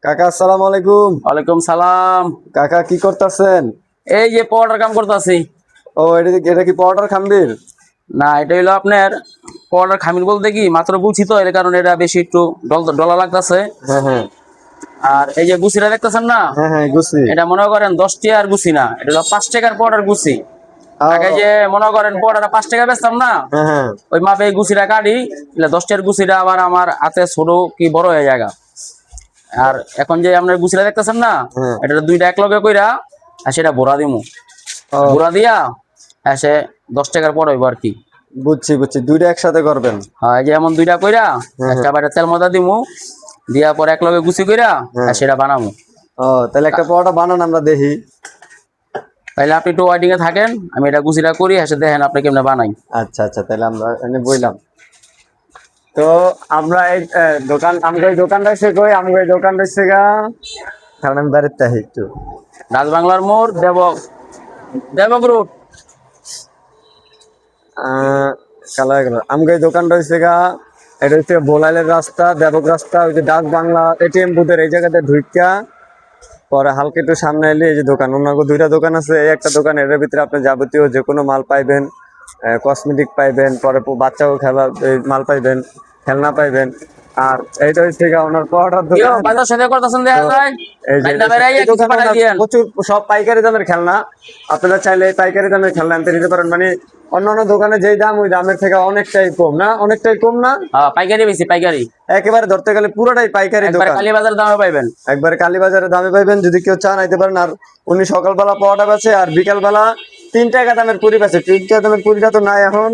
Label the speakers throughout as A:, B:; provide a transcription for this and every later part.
A: কাকা আসসালামু আলাইকুম।
B: ওয়ালাইকুম সালাম।
A: কাকা কি করতেছেন?
B: এই যে পাউডার কাম করতেছি।
A: ও এটা কি পাউডার খাম্বির?
B: না, এটা হইলো আপনার পাউডার খামির বলতে কি মাত্র বলছি তো, এর কারণে এটা বেশি একটু ডলা লাগতেছে।
A: হ্যাঁ হ্যাঁ
B: আর এই যে গুছিটা দেখতেছেন না,
A: হ্যাঁ হ্যাঁ গুছি।
B: এটা মনে করেন 10 টাকার গুছি না, এটা হলো 5 টাকার পাউডার গুছি। আগে যে মনে করেন পাউডারটা 5 টাকা বেচতাম না,
A: হ্যাঁ হ্যাঁ
B: ওই মাপে এই গুছিটা কাটি। 10 টাকার গুছিটা আবার আমার হাতে ছোট কি বড় হয়ে যায়। আর এখন যে আপনার গুছিটা দেখতেছেন না,
A: হ্যাঁ।
B: এটা দুইটা এক লগে কইরা আর সেটা ভরা দিমু।
A: ও
B: ভরা দিয়া সে 10 টাকার পর হইব আর কি।
A: বুঝছি বুঝছি, দুইটা একসাথে করবেন।
B: হ্যাঁ, এই যে এমন দুইটা কইরা
A: হ্যাঁ,
B: একটা বাইরে তেল মজা দিমু, দিয়া পরে এক লগে গুছি কইরা
A: হ্যাঁ।
B: সেটা বানামু।
A: ও তাহলে একটা পাউডার বানান আমরা দেখি।
B: তাইলে আপনি একটু ওয়াইডিং এ থাকেন, আমি এটা গুছিটা করি, এসে দেখেন আপনি কেমনে বানাই।
A: আচ্ছা আচ্ছা, তাহলে আমরা এনে বইলাম। তো আমরা এই দোকানটা সে কই আমরা এই দোকানটা সে গা, কারণ আমি বাড়িতে তাই একটু
B: রাজবাংলার মোড় দেবক রোড।
A: কালা হয়ে গেল। আমাকে এই দোকানটা হচ্ছে গা, এটা হচ্ছে বোলাইলের রাস্তা, দেবক রাস্তা, ওই যে ডাক বাংলা এটিএম বুথের এই জায়গাতে ঢুইকা পরে হালকা একটু সামনে এলে এই যে দোকান, অন্য দুইটা দোকান আছে। এই একটা দোকান, এর ভিতরে আপনি যাবতীয় যে কোনো মাল পাইবেন, কসমেটিক পাইবেন, পরে বাচ্চাও খেলা মাল পাইবেন, খেলনা পাইবেন। আর এইটা হচ্ছে গা ওনার পাউডার দোকান।
B: বাজার সাথে করতেছেন দেখা যায়।
A: এই যে
B: রান্না বেড়াইয়া
A: এই
B: কিছু
A: দোকানে
B: পাঠাই
A: ওনার
B: দিয়েন।
A: প্রচুর সব পাইকারি দামের খেলনা। আপনারা চাইলে এই পাইকারি দামের খেলনা আনতে নিতে পারেন। মানে অন্যান্য দোকানে যেই দাম ওই দামের থেকে অনেকটাই কম, না অনেকটাই কম না,
B: হ্যাঁ, পাইকারি বেশি, পাইকারি
A: একেবারে ধরতে গেলে পুরোটাই পাইকারি
B: একবার
A: দোকান।
B: কালীবাজার দামে পাইবেন।
A: একবারে কালীবাজারে দামে পাইবেন, যদি কেউ চান আইতে পারেন। আর উনি সকালবেলা পাওয়াটা বেছে আর বিকালবেলা 3 টাকা দামের পুরি বেছে। 3 টাকা দামের পুরিটা তো নাই এখন,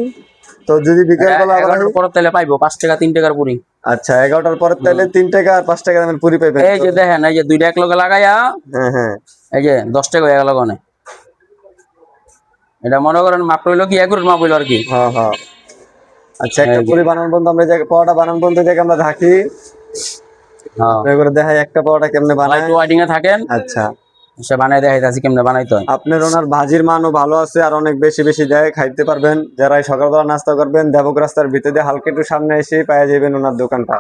A: তো যদি বিকালবেলা আবার
B: 11টার পর তাহলে পাইবো 5 টাকা 3 টাকার পুরি।
A: আচ্ছা 11টার পরে তাহলে 3 টাকা আর 5 টাকা দামের পুরি পাইবেন।
B: এই যে দেখেন, এই যে দুইটা এক লগে লাগাইয়া
A: হ্যাঁ হ্যাঁ
B: এই যে 10 টাকা হয়ে গেল গনে। এটা মনে করেন মাপ হইলো কি একুরেট মাপ হইলো আর কি।
A: হ্যাঁ হ্যাঁ। আচ্ছা একটা
B: এই যে,
A: পুরি বানানোর বন্ধু আমরা পাওয়াটা বানানোর বন্ধু দেখে আমরা থাকি,
B: হ্যাঁ,
A: করে দেখাই একটা পাওয়াটা কেমনে বানায়।
B: একটু ওয়াইডিং এ থাকেন,
A: আচ্ছা,
B: সে বানাই দেখাইতাছি কেমনে বানাইতে হয়।
A: আপনার ওনার ভাজির মানও ভালো আছে, আর অনেক বেশি বেশি দেয়, খাইতে পারবেন। যারা এই সকালবেলা নাস্তা করবেন দেবক রাস্তার ভিতরে দিয়ে হালকা একটু সামনে এসে পাওয়া যাবেন ওনার দোকানটা।